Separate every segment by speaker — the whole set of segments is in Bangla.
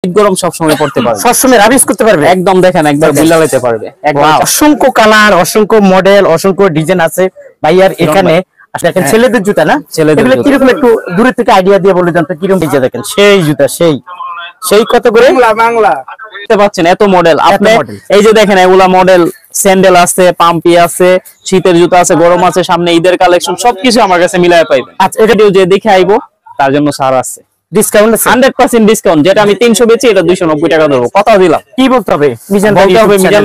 Speaker 1: গরম সব সময় পড়তে পারবে,
Speaker 2: সব সময় রাবিশ করতে পারবে।
Speaker 1: একদম দেখেন একবার বুলা লাইতে পারবে।
Speaker 2: অসংখ্য কালার, অসংখ্য মডেল, অসংখ্য ডিজাইন আছে ভাইয়ার এখানে। দেখেন ছেলেদের জুতা না, এগুলো কিরকম একটু দূরে থেকে আইডিয়া দিয়ে বলে দেন তো কিরকম ডিজাইন। দেখেন সেই জুতা, সেই কত করে
Speaker 1: বাংলা দেখতে পাচ্ছেন, এত মডেল। আপনি এই যে দেখেন এগুলা মডেল, স্যান্ডেল আছে, পাম্পি আছে, শীতের জুতা আছে, গরম আছে, সামনে ঈদের কালেকশন সবকিছু আমার কাছে মিলায় পাইবেন।
Speaker 2: আচ্ছা, এটা
Speaker 1: যে দেখে আইবো তার জন্য ছাড় আছে,
Speaker 2: ডিসকাউন্ট আছে
Speaker 1: 100% ডিসকাউন্ট। যেটা আমি 300 বেচি এটা 290 টাকা দেবো। কথা দিলাম।
Speaker 2: কি বলতে হবে
Speaker 1: মিজান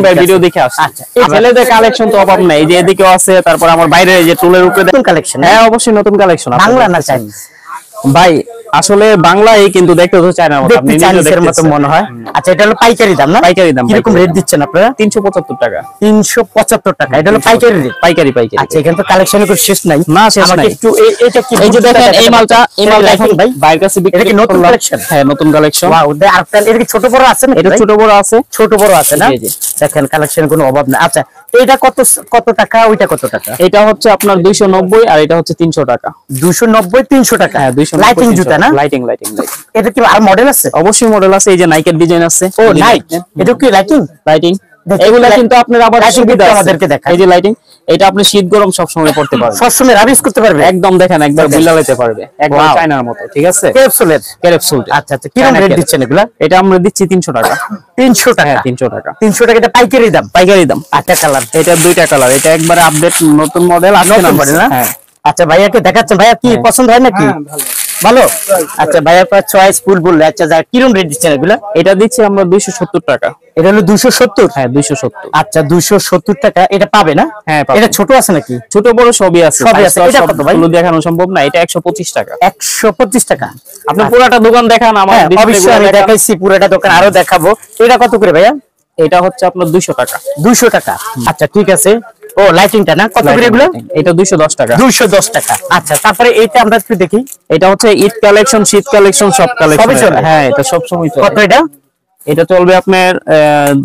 Speaker 1: ভাই ভিডিও দেখে আসছে।
Speaker 2: আচ্ছা,
Speaker 1: ছেলেদের কালেকশন তো অভাব নাই, এই যে এদিকেও আছে, তারপর আমার বাইরে এই যে টুলের উপরে
Speaker 2: নতুন কালেকশন।
Speaker 1: হ্যাঁ অবশ্যই নতুন কালেকশন।
Speaker 2: বাংলা না চাইনিজ
Speaker 1: ভাই? আসলে বাংলাই, কিন্তু দেখতে তো চায়নার মতো, আপনি
Speaker 2: চাইনিজের মতো মনে হয়। আচ্ছা, এটা হলো পাইকারি দাম না?
Speaker 1: পাইকারি দাম।
Speaker 2: কিরকম রেট দিচ্ছেন আপনারা?
Speaker 1: 375 টাকা।
Speaker 2: 375 টাকা, এটা হলো পাইকারি রেট।
Speaker 1: পাইকারি।
Speaker 2: আচ্ছা, এখানে তো কালেকশনের কোনো শেষ নাই।
Speaker 1: না, শেষ নাই।
Speaker 2: একটু এটা কি,
Speaker 1: এই যে দেখেন এই মালটা এখন
Speaker 2: ভাই
Speaker 1: বাইরের কাছে বিক্রি।
Speaker 2: এটা কি নতুন কালেকশন?
Speaker 1: হ্যাঁ নতুন কালেকশন।
Speaker 2: ওয়াও, আপনার এটা কি ছোট বড় আছে না?
Speaker 1: এটা ছোট বড় আছে,
Speaker 2: ছোট বড় আছে না? দেখেন কালেকশনের কোনো অভাব না। আচ্ছা, এটা কত টাকা, ওইটা কত টাকা?
Speaker 1: এটা হচ্ছে আপনার 290 আর এটা হচ্ছে 300 টাকা।
Speaker 2: 290 300 টাকা।
Speaker 1: হ্যাঁ 290।
Speaker 2: লাইটিং জুতা না?
Speaker 1: লাইটিং।
Speaker 2: এটা কি আর মডেল আছে?
Speaker 1: অবশ্যই মডেল আছে। এই যে নাইকের ডিজাইন আছে।
Speaker 2: ও নাইক, এটা কি লাইটিং?
Speaker 1: এগুলা কিন্তু আপনার আবার সুবিধা আছে।
Speaker 2: আমাদেরকে দেখায়।
Speaker 1: এই যে লাইটিং, এটা আপনি শীত গরম সব সময় পড়তে পারবেন,
Speaker 2: সব সময় রাবিশ করতে পারবে।
Speaker 1: একদম দেখেন একবার বুলা লাইতে পারবে, একবার চায়নার মতো। ঠিক আছে, ক্যাপসুল।
Speaker 2: আচ্ছা, কি রকম রেট দিচ্ছেন এগুলা?
Speaker 1: এটা আমরা দিচ্ছি 300 টাকা।
Speaker 2: 300 টাকা?
Speaker 1: 300 টাকা।
Speaker 2: 300 টাকা, এটা পাইকারি দাম। আটটা কালার,
Speaker 1: এটা দুইটা কালার। এটা একবারে আপডেট নতুন মডেল আছে না?
Speaker 2: হ্যাঁ। আচ্ছা, ভাইয়াকে দেখাচ্ছেন। ভাইয়া কি পছন্দ হয় নাকি? ভালো। আচ্ছা, ভাইয়ার চয়েস ফুল বললে। আচ্ছা, কি রকম রেট দিচ্ছেন এগুলা?
Speaker 1: এটা দিচ্ছি আমরা 270 টাকা।
Speaker 2: এটা হলো 270?
Speaker 1: হ্যাঁ 270।
Speaker 2: আচ্ছা, 270 টাকা। এটা পাবে না?
Speaker 1: হ্যাঁ।
Speaker 2: এটা ছোট আছে নাকি?
Speaker 1: ছোট বড় সবই আছে।
Speaker 2: এটা কত ভাই?
Speaker 1: দেখানো সম্ভব না। এটা 125 টাকা।
Speaker 2: 125 টাকা।
Speaker 1: আপনি পুরোটা দোকান দেখান। আমার
Speaker 2: অবশ্যই আমি দেখাইছি পুরোটা দোকান, আরো দেখাবো। এটা কত করে ভাইয়া?
Speaker 1: এটা হচ্ছে আপনার 200 টাকা।
Speaker 2: 200 টাকা। আচ্ছা, ঠিক আছে। ও লাইটিংটা না, কত করে এগুলো?
Speaker 1: এটা 210 টাকা।
Speaker 2: 210 টাকা। আচ্ছা, তারপরে এইটা আমরা একটু দেখি।
Speaker 1: এটা হচ্ছে ঈদ কালেকশন, শীত কালেকশন, সব কালেকশন
Speaker 2: সবই চলে।
Speaker 1: হ্যাঁ, এটা সব সময় চলে।
Speaker 2: কত এটা?
Speaker 1: এটা চলবে আপনার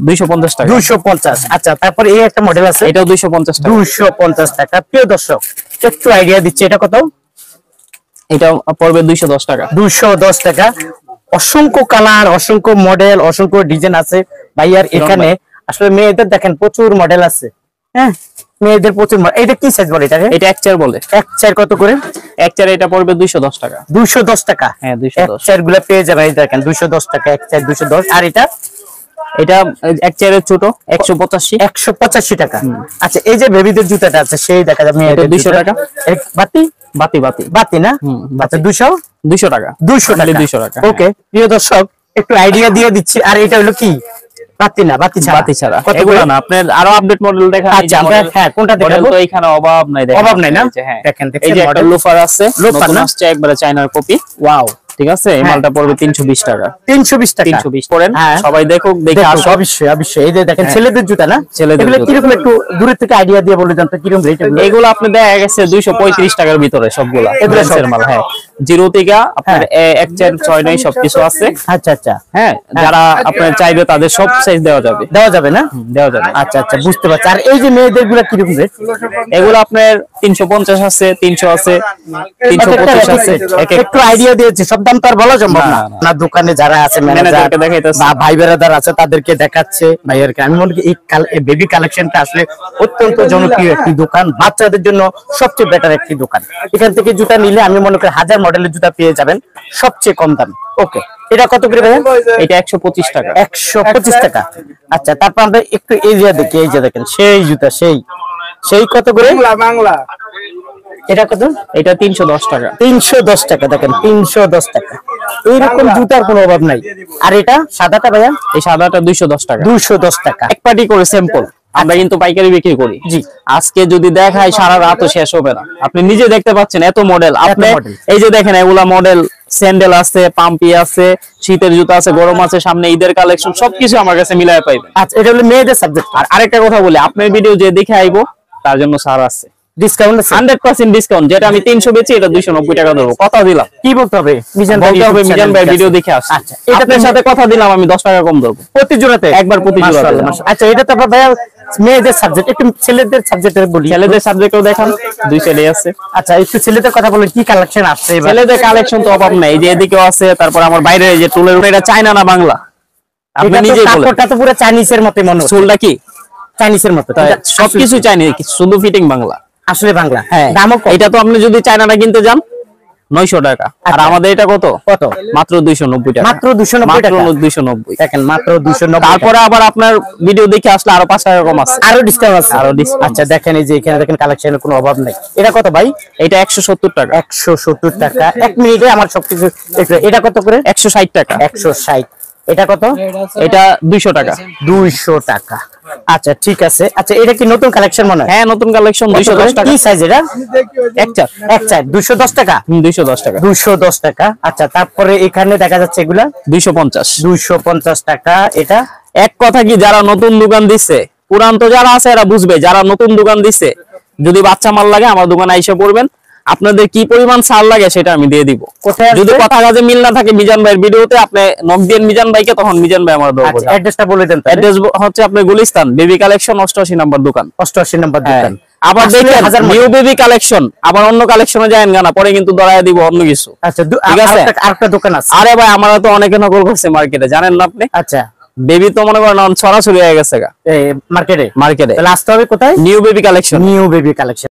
Speaker 1: 250 টাকা।
Speaker 2: 250। আচ্ছা, তারপরে এই একটা মডেল আছে,
Speaker 1: এটাও 250 টাকা।
Speaker 2: 250 টাকা। প্রিয় দর্শক, একটু আইডিয়া দিচ্ছে, এটা কত?
Speaker 1: এটা পড়বে 210 টাকা।
Speaker 2: 210 টাকা। অসংখ্য কালার, অসংখ্য মডেল, অসংখ্য ডিজাইন আছে ভাইয়ার এখানে। আসলে মেয়েদের দেখেন প্রচুর মডেল আছে। হ্যাঁ, মেয়েদের প্রচুর মডেল। এটা কি সাইজ বলে এটাকে?
Speaker 1: এটা এক চার বলে।
Speaker 2: এক চার কত করে?
Speaker 1: এক চার এটা পড়বে 210 টাকা।
Speaker 2: 210 টাকা।
Speaker 1: হ্যাঁ 210।
Speaker 2: এক চার গুলা পেয়ে যাবেন। এই দেখেন 210 টাকা, এক চার 210। আর এটা
Speaker 1: এক চারের ছোট 185।
Speaker 2: 185 টাকা। আচ্ছা, এই যে বেবিদের জুতাটা আছে সেই দেখা যাবে
Speaker 1: এটা 200 টাকা।
Speaker 2: বাতি না? আচ্ছা, 200
Speaker 1: টাকা।
Speaker 2: 200 টাকা।
Speaker 1: 200 টাকা।
Speaker 2: ওকে, প্রিয় দর্শক একটু আইডিয়া দিয়ে দিচ্ছি। আর এটা হলো কি? বাতি না? বাতি ছাড়া।
Speaker 1: এগুলো না, আপনার আরো আপডেট মডেল দেখান।
Speaker 2: আচ্ছা, আমরা কোনটা দেখাবো?
Speaker 1: তো এখানে অভাব নাই, দেখেন।
Speaker 2: অভাব নাই না?
Speaker 1: হ্যাঁ
Speaker 2: দেখেন,
Speaker 1: এই যে একটা লোফার আছে, নতুন আসছে একবারে চায়নার কপি।
Speaker 2: ওয়াও,
Speaker 1: ঠিক আছে। এই মালটা পড়বে 320 টাকা।
Speaker 2: 320 টাকা।
Speaker 1: 320 করেন, সবাই দেখুক, দেখে আসো।
Speaker 2: অবশ্যই। এই যে দেখেন ছেলেদের জুতা না? এগুলো কিরকম একটু দূরে থেকে আইডিয়া দিয়ে বলে দেন তো কিরকম রেট?
Speaker 1: এগুলো আপনি দেখা গেছে 235 টাকার ভিতরে সবগুলা। এগুলো মাল। হ্যাঁ, জিরো থেকে আপনার 1 4 6 9 সবকিছু আছে।
Speaker 2: আচ্ছা।
Speaker 1: হ্যাঁ, যারা আপনার চাইবে তাদের সব সাইজ দেওয়া যাবে
Speaker 2: না?
Speaker 1: দেওয়া যাবে।
Speaker 2: আচ্ছা, বুঝতে পারছি। আর এই যে মেয়েদের গুলা কিরকম রেট?
Speaker 1: এগুলো আপনার 350 আছে, 300 আছে, 325 আছে।
Speaker 2: একটু আইডিয়া দিয়েছি, সব দাম তো আর বলা সম্ভব না। দোকানে যারা আছে ম্যানেজারকে দেখাইতেছে, ভাই বেরাদার আছে তাদেরকে দেখাচ্ছে। ভাইয়ারকে আমি মনে করি এই বেবি কালেকশনটা আসলে অত্যন্ত জনপ্রিয় একটি দোকান, বাচ্চাদের জন্য সবচেয়ে বেটার একটি দোকান। এখান থেকে জুতা নিলে আমি মনে করি 1000 মডেলের জুতা পেয়ে যাবেন সবচেয়ে কম দামে। ওকে, এটা কত করে ভাইয়া?
Speaker 1: এটা 125 টাকা।
Speaker 2: 125 টাকা। আচ্ছা, তারপর আমরা একটু এরিয়া দেখি। এই যে দেখেন সেই জুতা, সেই কত করে? বাংলা। এটা কত?
Speaker 1: এটা 310 টাকা।
Speaker 2: 310 টাকা। দেখেন 310 টাকা। এইরকম জুতার কোনো অভাব নাই। আর এটা সাদাটা ভাইয়া?
Speaker 1: এই সাদাটা 210 টাকা।
Speaker 2: 210 টাকা।
Speaker 1: এক পার্টি করে স্যাম্পল। আমরা কিন্তু পাইকারি বিক্রি করি।
Speaker 2: জি।
Speaker 1: আজকে যদি দেখাই সারা রাতও শেষ হবে না। আপনি নিজে দেখতে পাচ্ছেন এত মডেল। আপনি এই যে দেখেন এগুলা মডেল, স্যান্ডেল আছে, পাম্পি আছে, শীতের জুতা আছে, গরম আছে, সামনে ঈদের কালেকশন সবকিছু আমার কাছে মিলায় পাইবেন।
Speaker 2: আচ্ছা, এটা হলো মেয়েদের সাবজেক্ট।
Speaker 1: আর আরেকটা কথা বলি, আপনার ভিডিও যে দেখে আইবো তার জন্য ছাড় আছে,
Speaker 2: ডিসকাউন্ট আছে
Speaker 1: 100% ডিসকাউন্ট। যেটা আমি 300 বেচি এটা 290 টাকা দেবো, কথা দিলাম।
Speaker 2: কি বলতে হবে মিজান ভাই?
Speaker 1: বলতে হবে মিজান ভাই ভিডিও দেখে আসছে।
Speaker 2: আচ্ছা, এটা
Speaker 1: আপনার সাথে কথা দিলাম আমি 10 টাকা কম দেবো
Speaker 2: প্রতি জোড়াতে,
Speaker 1: একবার প্রতি জোড়াতে।
Speaker 2: মাশাআল্লাহ, মাশাআল্লাহ। আচ্ছা, এটা তো আপনার ভাই মেয়েদের সাবজেক্ট, একটু ছেলেদের সাবজেক্টে বলি।
Speaker 1: ছেলেদের সাবজেক্টও দেখান, দুই সাইডে আছে।
Speaker 2: আচ্ছা, একটু ছেলেদের কথা বলেন, কি কালেকশন আসছে এবার?
Speaker 1: ছেলেদের কালেকশন তো অভাব নাই, এই যে এদিকেও আছে, তারপর আমার বাইরে এই যে টুলের উপরে, এটা চায়না না বাংলা আপনি
Speaker 2: এটা তো
Speaker 1: নিজেই বলেন।
Speaker 2: কাপড়টা তো পুরো চাইনিজের মতই মনে হচ্ছে।
Speaker 1: সোলটা কি
Speaker 2: চাইনিজের মতো,
Speaker 1: সবকিছু চাইনিজ, শুধু ফিটিং বাংলা।
Speaker 2: আসলে বাংলা।
Speaker 1: হ্যাঁ,
Speaker 2: দামও কম।
Speaker 1: এটা তো আপনি যদি চায়নাটা কিনতে যান 900 টাকা, আর
Speaker 2: আচ্ছা।
Speaker 1: আমাদের এটা কত
Speaker 2: কত?
Speaker 1: মাত্র 290 টাকা।
Speaker 2: মাত্র 290 টাকা।
Speaker 1: 290।
Speaker 2: দেখেন, মাত্র 290।
Speaker 1: তারপরে আবার আপনার ভিডিও দেখে আসলে আরো 5 টাকা কম আছে,
Speaker 2: আরো ডিসকাউন্ট আছে।
Speaker 1: আরো discount
Speaker 2: আচ্ছা, দেখেন এই যে এখানে দেখেন কালেকশনের কোনো অভাব নাই। এটা কত ভাই?
Speaker 1: এটা 170 টাকা।
Speaker 2: 170 টাকা। 1 মিনিটে আমার সবকিছু। এটা কত করে?
Speaker 1: 160 টাকা।
Speaker 2: 160। এটা কত?
Speaker 1: এটা 200 টাকা।
Speaker 2: 200 টাকা। আচ্ছা, ঠিক আছে। আচ্ছা, এটা কি নতুন কালেকশন মনে হয়?
Speaker 1: হ্যাঁ, নতুন কালেকশন। 210 টাকা।
Speaker 2: কি সাইজ এটা?
Speaker 1: এক চার।
Speaker 2: এক চার। 210 টাকা।
Speaker 1: 210 টাকা।
Speaker 2: 210 টাকা। আচ্ছা, তারপরে এখানে দেখা যাচ্ছে এগুলা
Speaker 1: 250।
Speaker 2: 250 টাকা। এটা
Speaker 1: এক কথা কি, যারা নতুন দোকান দিচ্ছে, পুরান তো যারা আছে এরা বুঝবে, যারা নতুন দোকান দিচ্ছে, যদি বাচ্চা মাল লাগে আমার দোকানে আইসা পড়বেন, আপনাদের কি পরিমাণ ছাড় লাগে সেটা আমি দিয়ে দিব।
Speaker 2: কোথায়
Speaker 1: যদি কথা কাজে মিল না থাকে মিজান ভাইয়ের ভিডিওতে আপনি নক দেন মিজান ভাইকে, তখন মিজান ভাই আমার দেবো।
Speaker 2: আচ্ছা, অ্যাড্রেসটা বলে দেন।
Speaker 1: অ্যাড্রেস হচ্ছে আপনার গুলিস্তান বেবি কালেকশন 88 নাম্বার দোকান।
Speaker 2: 88 নম্বর দোকান।
Speaker 1: আবার দেখেন নিউ বেবি কালেকশন, আবার অন্য কালেকশনে যায়েন না, পরে কিন্তু ধরায় দিব অন্য কিছু।
Speaker 2: আচ্ছা,
Speaker 1: ঠিক আছে,
Speaker 2: আরেকটা দোকান আছে।
Speaker 1: আরে ভাই আমরা তো অনেকে নকল করছে মার্কেটে, জানেন না আপনি?
Speaker 2: আচ্ছা,
Speaker 1: বেবি তো মনে করেন ছড়াছড়ি হয়ে গেছে
Speaker 2: মার্কেটে।
Speaker 1: মার্কেটে।
Speaker 2: তাহলে আসতে হবে কোথায়?
Speaker 1: New baby collection.
Speaker 2: New baby collection.